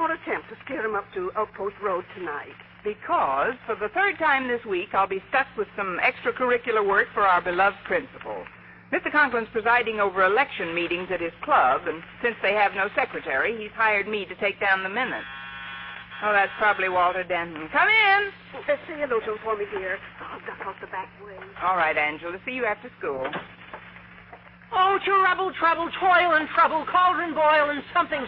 don't attempt to steer him up to Outpost Road tonight. Because for the third time this week, I'll be stuck with some extracurricular work for our beloved principal. Mr. Conklin's presiding over election meetings at his club, and since they have no secretary, he's hired me to take down the minutes. Oh, that's probably Walter Denton. Come in. Say hello to him for me, dear. I'll duck out the back way. All right, Angela. See you after school. Oh, trouble, toil and trouble, cauldron boil and something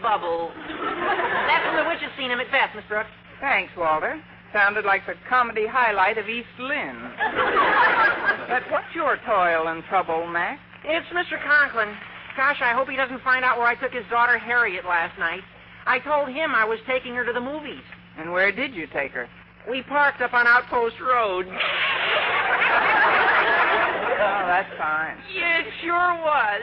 bubble. That's from the Witches' scene in Macbeth, Miss Brooks. Thanks, Walter. Sounded like the comedy highlight of East Lynne. But what's your toil and trouble, Mac? It's Mr. Conklin. Gosh, I hope he doesn't find out where I took his daughter Harriet last night. I told him I was taking her to the movies. And where did you take her? We parked up on Outpost Road. Oh, that's fine. It sure was.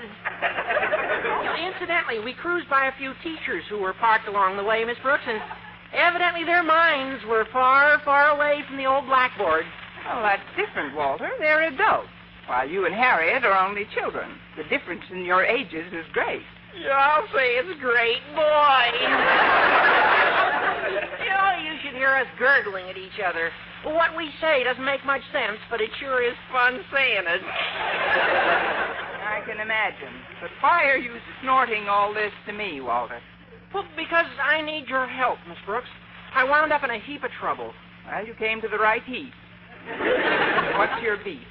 Incidentally, we cruised by a few teachers who were parked along the way, Miss Brooks, and evidently their minds were far, far away from the old blackboard. Oh, that's different, Walter. They're adults, while you and Harriet are only children. The difference in your ages is great. Yeah, I'll say it's great, boy. You should hear us gurgling at each other. What we say doesn't make much sense, but it sure is fun saying it. I can imagine. But why are you snorting all this to me, Walter? Well, because I need your help, Miss Brooks. I wound up in a heap of trouble. Well, you came to the right heap. What's your beef?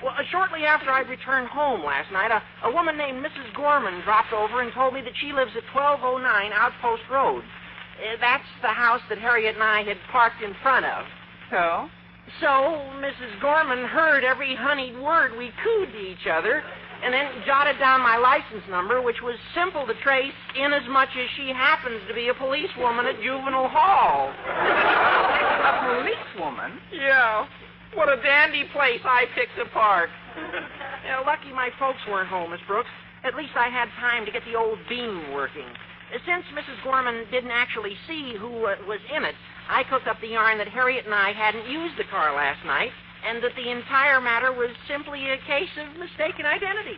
Well, shortly after I'd returned home last night, a woman named Mrs. Gorman dropped over and told me that she lives at 1209 Outpost Road. That's the house that Harriet and I had parked in front of. So? So, Mrs. Gorman heard every honeyed word we cooed to each other, and then jotted down my license number, which was simple to trace inasmuch as she happens to be a policewoman at Juvenile Hall. A policewoman? Yeah. What a dandy place I picked apart. Lucky my folks weren't home, Miss Brooks. At least I had time to get the old beam working. Since Mrs. Gorman didn't actually see who was in it, I cooked up the yarn that Harriet and I hadn't used the car last night, and that the entire matter was simply a case of mistaken identity.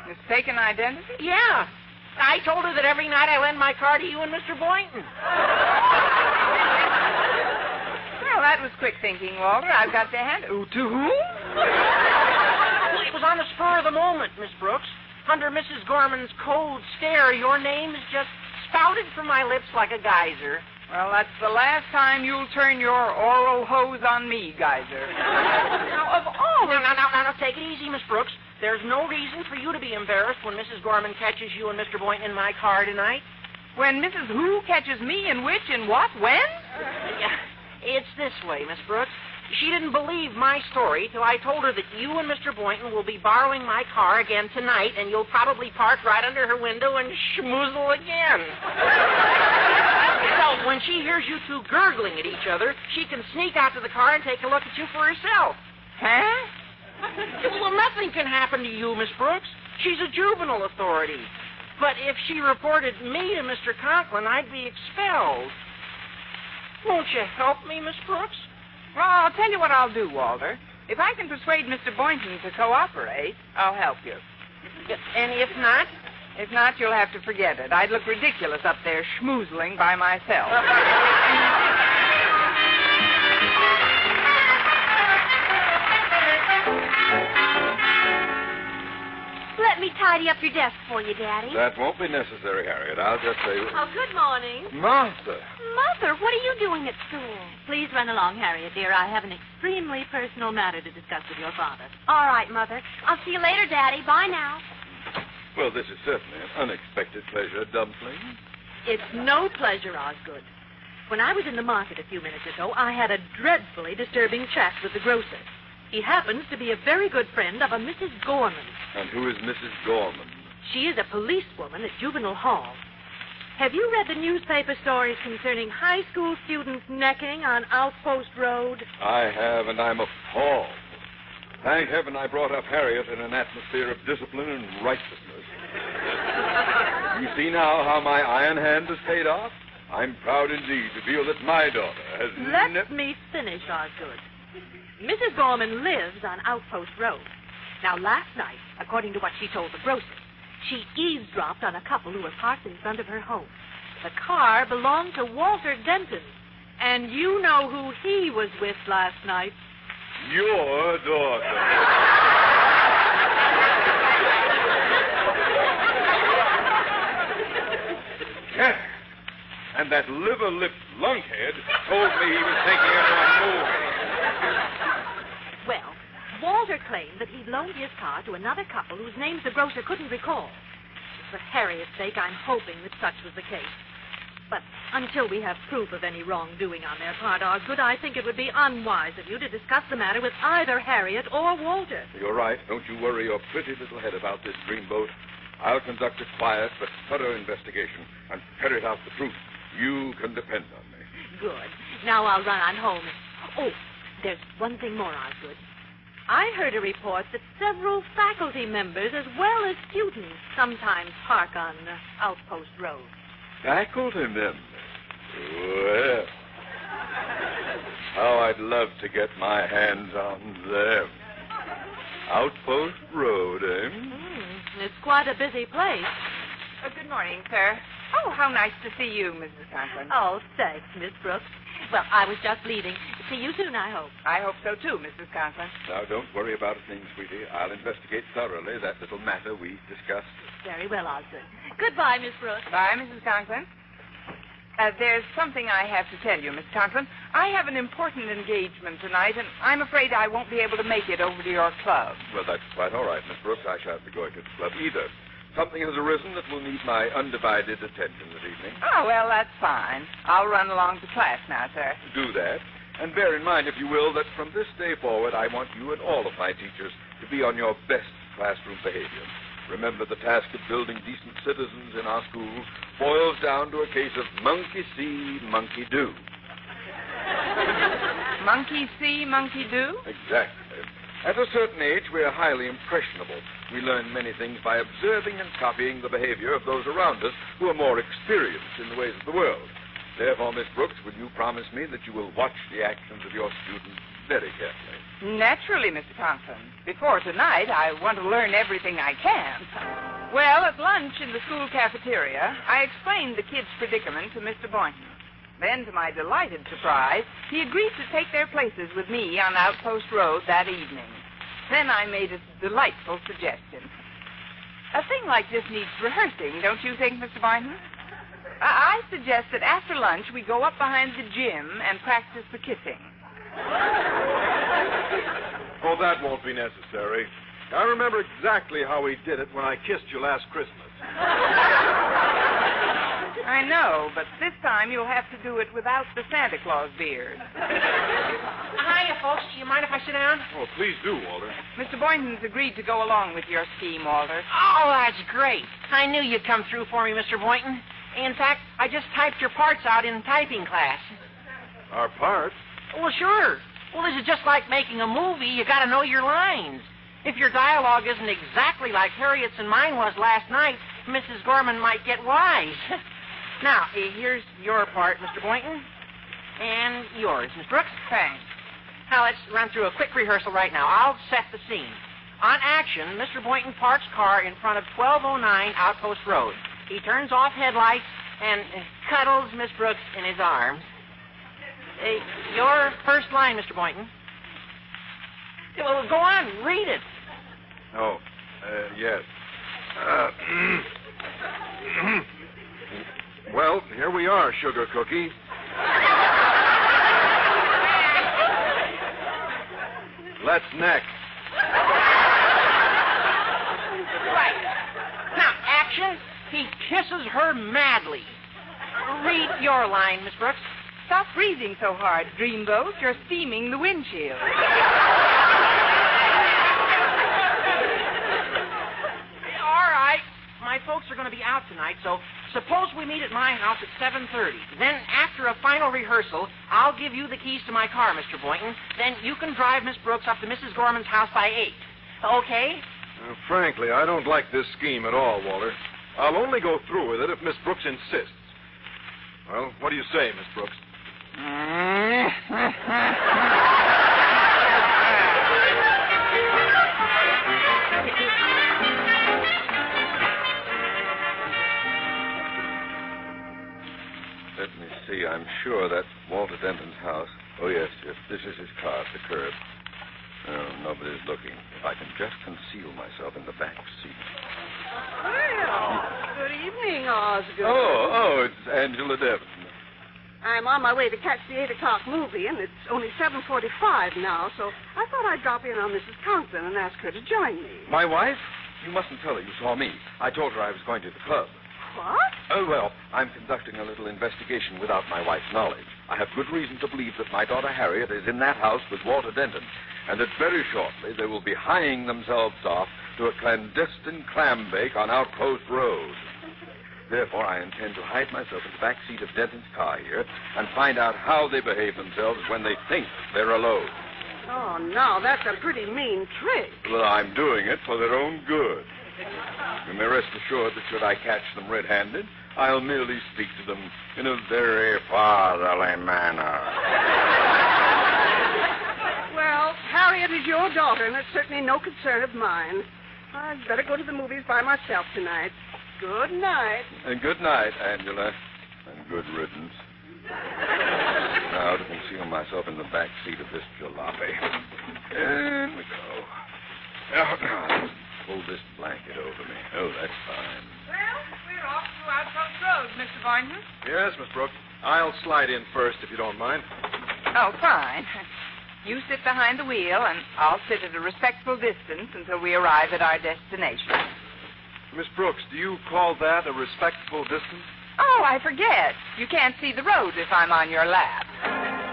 Mistaken identity? Yeah. I told her that every night I lend my car to you and Mr. Boynton. Well, that was quick thinking, Walter. I've got to hand it. To whom? Well, it was on the spur of the moment, Miss Brooks. Under Mrs. Gorman's cold stare, your name just spouted from my lips like a geyser. Well, that's the last time you'll turn your oral hose on me, Geyser. Now, of all... Now, take it easy, Miss Brooks. There's no reason for you to be embarrassed when Mrs. Gorman catches you and Mr. Boynton in my car tonight. When Mrs. Who catches me and which and what? When? It's this way, Miss Brooks. She didn't believe my story till I told her that you and Mr. Boynton will be borrowing my car again tonight, and you'll probably park right under her window and schmoozle again. So when she hears you two gurgling at each other, she can sneak out to the car and take a look at you for herself. Huh? Well, nothing can happen to you, Miss Brooks. She's a juvenile authority. But if she reported me to Mr. Conklin, I'd be expelled. Won't you help me, Miss Brooks? Well, I'll tell you what I'll do, Walter. If I can persuade Mr. Boynton to cooperate, I'll help you. And if not? If not, you'll have to forget it. I'd look ridiculous up there schmoozling by myself. Let me tidy up your desk for you, Daddy. That won't be necessary, Harriet. I'll just say... Oh, good morning. Martha. Mother, what are you doing at school? Please run along, Harriet, dear. I have an extremely personal matter to discuss with your father. All right, Mother. I'll see you later, Daddy. Bye now. Well, this is certainly an unexpected pleasure, Dumpling. It's no pleasure, Osgood. When I was in the market a few minutes ago, I had a dreadfully disturbing chat with the grocer. He happens to be a very good friend of a Mrs. Gorman. And who is Mrs. Gorman? She is a policewoman at Juvenile Hall. Have you read the newspaper stories concerning high school students necking on Outpost Road? I have, and I'm appalled. Thank heaven I brought up Harriet in an atmosphere of discipline and righteousness. You see now how my iron hand has paid off? I'm proud indeed to feel that my daughter has... Let me finish, Osgood. Mrs. Gorman lives on Outpost Road. Now, last night, according to what she told the grocer, she eavesdropped on a couple who were parked in front of her home. The car belonged to Walter Denton. And you know who he was with last night. Your daughter. Yeah. And that liver-lipped lunkhead told me he was taking her to a movie. Well, Walter claimed that he'd loaned his car to another couple whose names the grocer couldn't recall. For Harriet's sake, I'm hoping that such was the case. But until we have proof of any wrongdoing on their part, Osgood, I think it would be unwise of you to discuss the matter with either Harriet or Walter. You're right. Don't you worry your pretty little head about this dreamboat. I'll conduct a quiet but thorough investigation and ferret out the truth. You can depend on me. Good. Now I'll run on home. Oh, there's one thing more, Osgood. I heard a report that several faculty members as well as students sometimes park on Outpost Road. Faculty members? Well, how I'd love to get my hands on them. Outpost Road, eh? It's quite a busy place. Good morning, sir. Oh, how nice to see you, Mrs. Conklin. Oh, thanks, Miss Brooks. Well, I was just leaving. See you soon, I hope. I hope so, too, Mrs. Conklin. Now, don't worry about a thing, sweetie. I'll investigate thoroughly that little matter we discussed. Very well, Osgood. Goodbye, Miss Brooks. Bye, Mrs. Conklin. There's something I have to tell you, Miss Conklin. I have an important engagement tonight, and I'm afraid I won't be able to make it over to your club. Well, that's quite all right, Miss Brooks. I shan't be going to the club either. Something has arisen that will need my undivided attention this evening. Oh, well, that's fine. I'll run along to class now, sir. Do that. And bear in mind, if you will, that from this day forward, I want you and all of my teachers to be on your best classroom behavior. Remember, the task of building decent citizens in our school boils down to a case of monkey see, monkey do. Monkey see, monkey do? Exactly. At a certain age, we are highly impressionable. We learn many things by observing and copying the behavior of those around us who are more experienced in the ways of the world. Therefore, Miss Brooks, will you promise me that you will watch the actions of your students very carefully? Naturally, Mr. Conklin. Before tonight, I want to learn everything I can. Well, at lunch in the school cafeteria, I explained the kids' predicament to Mr. Boynton. Then, to my delighted surprise, he agreed to take their places with me on Outpost Road that evening. Then I made a delightful suggestion. A thing like this needs rehearsing, don't you think, Mr. Boynton? I suggest that after lunch we go up behind the gym and practice the kissing. Oh, that won't be necessary. I remember exactly how we did it when I kissed you last Christmas. I know, but this time you'll have to do it without the Santa Claus beard. Hiya, folks. Do you mind if I sit down? Oh, please do, Walter. Mr. Boynton's agreed to go along with your scheme, Walter. Oh, that's great. I knew you'd come through for me, Mr. Boynton. In fact, I just typed your parts out in typing class. Our parts? Well, sure. Well, this is just like making a movie. You got to know your lines. If your dialogue isn't exactly like Harriet's and mine was last night, Mrs. Gorman might get wise. Now, here's your part, Mr. Boynton. And yours, Miss Brooks. Thanks. Now, let's run through a quick rehearsal right now. I'll set the scene. On action, Mr. Boynton parks car in front of 1209 Outpost Road. He turns off headlights and cuddles Miss Brooks in his arms. Your first line, Mr. Boynton. Well, go on, read it. Oh, yes. Well, here we are, Sugar Cookie. Let's neck. Right. Now, action. He kisses her madly. Read your line, Miss Brooks. Stop breathing so hard, Dreamboat. You're steaming the windshield. All right. My folks are going to be out tonight, so suppose we meet at my house at 7:30. Then, after a final rehearsal, I'll give you the keys to my car, Mr. Boynton. Then you can drive Miss Brooks up to Mrs. Gorman's house by 8. Okay? Frankly, I don't like this scheme at all, Walter. I'll only go through with it if Miss Brooks insists. Well, what do you say, Miss Brooks? Let me see. I'm sure that's Walter Denton's house. Oh, yes. This is his car at the curb. Oh, nobody's looking. If I can just conceal myself in the back seat. Well, good evening, Osgood. Oh, it's Angela Devon. I'm on my way to catch the 8 o'clock movie, and it's only 7:45 now, so I thought I'd drop in on Mrs. Conklin and ask her to join me. My wife? You mustn't tell her you saw me. I told her I was going to the club. What? Oh, well, I'm conducting a little investigation without my wife's knowledge. I have good reason to believe that my daughter Harriet is in that house with Walter Denton, and that very shortly they will be hieing themselves off to a clandestine clam bake on Outpost Road. Therefore, I intend to hide myself in the back seat of Denton's car here and find out how they behave themselves when they think they're alone. Oh, no, that's a pretty mean trick. Well, I'm doing it for their own good. You may rest assured that should I catch them red-handed, I'll merely speak to them in a very fatherly manner. Well, Harriet is your daughter, and it's certainly no concern of mine. I'd better go to the movies by myself tonight. Good night. And good night, Angela. And good riddance. Now to conceal myself in the back seat of this jalopy. In we go. Now, pull this blanket over me. Oh, that's fine. Well, we're off to Outpost Road, Mr. Boynton. Yes, Miss Brooks. I'll slide in first, if you don't mind. Oh, fine. You sit behind the wheel, and I'll sit at a respectful distance until we arrive at our destination. Miss Brooks, do you call that a respectful distance? Oh, I forget. You can't see the road if I'm on your lap.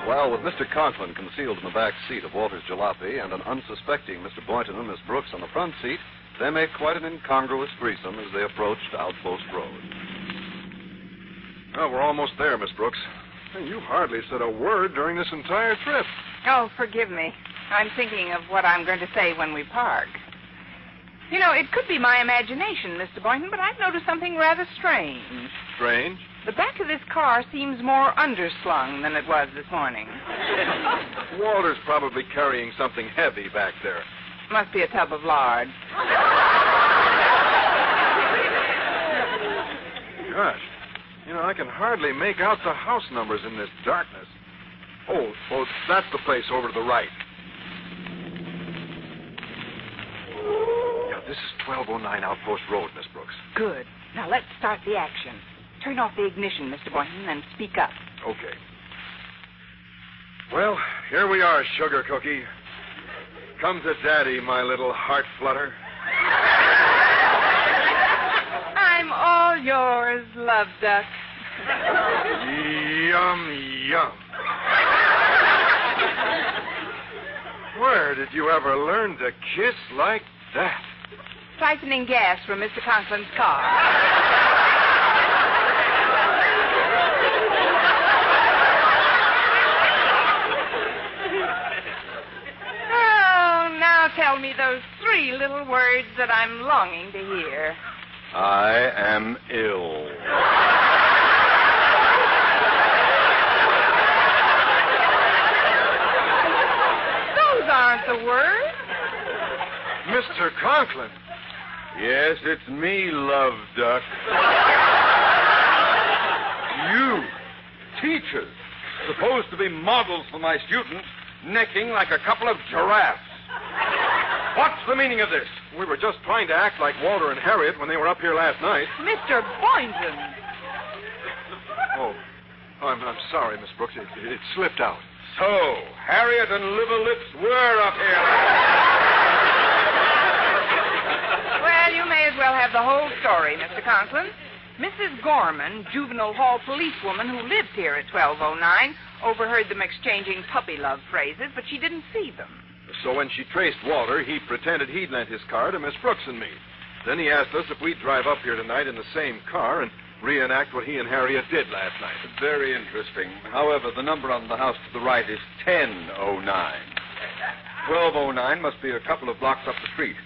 Well, with Mr. Conklin concealed in the back seat of Walter's jalopy and an unsuspecting Mr. Boynton and Miss Brooks on the front seat, they made quite an incongruous threesome as they approached Outpost Road. Well, we're almost there, Miss Brooks. Hey, you hardly said a word during this entire trip. Oh, forgive me. I'm thinking of what I'm going to say when we park. You know, it could be my imagination, Mr. Boynton, but I've noticed something rather strange. Strange? The back of this car seems more underslung than it was this morning. Walter's probably carrying something heavy back there. Must be a tub of lard. Gosh, you know, I can hardly make out the house numbers in this darkness. Oh, that's the place over to the right. Yeah, this is 1209 Outpost Road, Miss Brooks. Good. Now let's start the action. Turn off the ignition, Mr. Boynton, and speak up. Okay. Well, here we are, Sugar Cookie. Come to Daddy, my little heart flutter. I'm all yours, Love Duck. Yum, yum. Where did you ever learn to kiss like that? Siphoning gas from Mr. Conklin's car. Tell me those 3 little words that I'm longing to hear. I am ill. Those aren't the words. Mr. Conklin. Yes, it's me, Love Duck. You, teachers, supposed to be models for my students, necking like a couple of giraffes. What's the meaning of this? We were just trying to act like Walter and Harriet when they were up here last night. Mr. Boynton. Oh, I'm sorry, Miss Brooks. It slipped out. So, Harriet and Liver Lips were up here. Well, you may as well have the whole story, Mr. Conklin. Mrs. Gorman, juvenile hall policewoman who lived here at 1209, overheard them exchanging puppy love phrases, but she didn't see them. So when she traced Walter, he pretended he'd lent his car to Miss Brooks and me. Then he asked us if we'd drive up here tonight in the same car and reenact what he and Harriet did last night. Very interesting. However, the number on the house to the right is 1009. 1209 must be a couple of blocks up the street.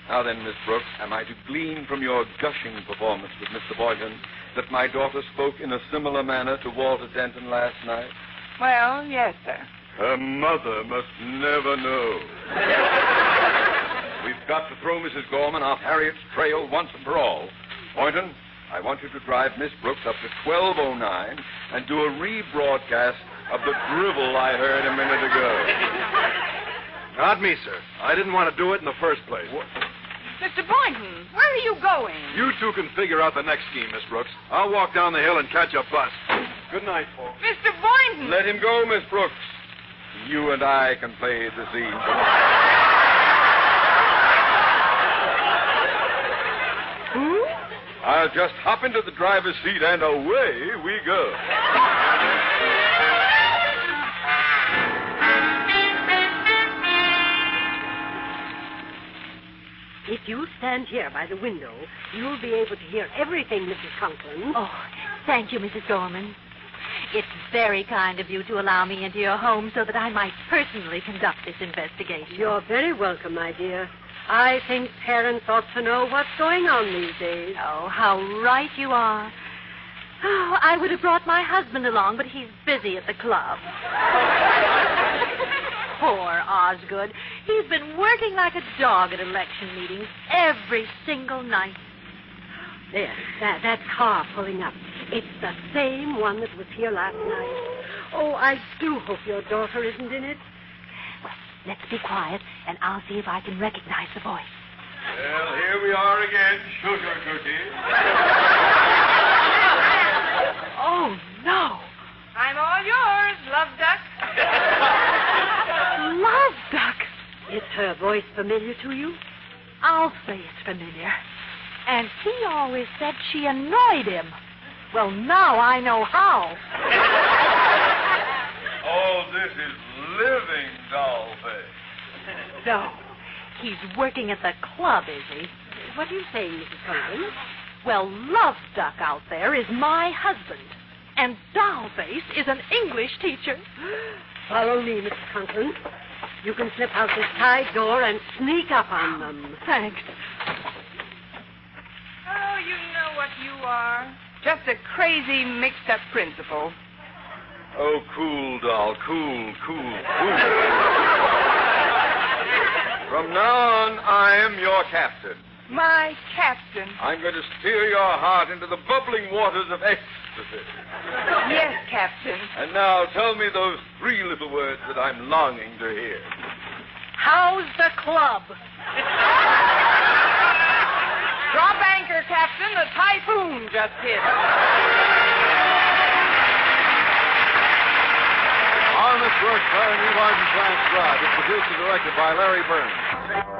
Now then, Miss Brooks, am I to glean from your gushing performance with Mr. Boynton that my daughter spoke in a similar manner to Walter Denton last night? Well, yes, sir. Her mother must never know. We've got to throw Mrs. Gorman off Harriet's trail once and for all. Boynton, I want you to drive Miss Brooks up to 1209 and do a rebroadcast of the drivel I heard a minute ago. Not me, sir. I didn't want to do it in the first place. Mr. Boynton, where are you going? You two can figure out the next scheme, Miss Brooks. I'll walk down the hill and catch a bus. Good night, folks. Mr. Boynton! Let him go, Miss Brooks. You and I can play the scene. Who? I'll just hop into the driver's seat and away we go. If you stand here by the window, you'll be able to hear everything, Mrs. Conklin. Oh, thank you, Mrs. Gorman. It's very kind of you to allow me into your home so that I might personally conduct this investigation. You're very welcome, my dear. I think parents ought to know what's going on these days. Oh, how right you are. Oh, I would have brought my husband along, but he's busy at the club. Poor Osgood. He's been working like a dog at election meetings every single night. There, that car pulling up. It's the same one that was here last night. Oh, I do hope your daughter isn't in it. Well, let's be quiet, and I'll see if I can recognize the voice. Well, here we are again, Sugar Cookie. Oh, no. I'm all yours, Love Duck. Love Duck. Is her voice familiar to you? I'll say it's familiar. And he always said she annoyed him. Well, now I know how. Oh, this is living doll face. So, he's working at the club, is he? What are you saying, Mrs. Conklin? Well, Love Duck out there is my husband. And Dollface is an English teacher. Follow me, Mrs. Conklin. You can slip out this side door and sneak up on them. Thanks. Oh, you know what you are. Just a crazy, mixed-up principal. Oh, cool, doll. Cool. From now on, I am your captain. My captain. I'm going to steer your heart into the bubbling waters of ecstasy. Yes, Captain. And now tell me those three little words that I'm longing to hear. How's the club? Drop anchor, Captain. The typhoon just hit. On Miss Brooks, starring Eve Arden, transcribed. It's produced and directed by Larry Burns.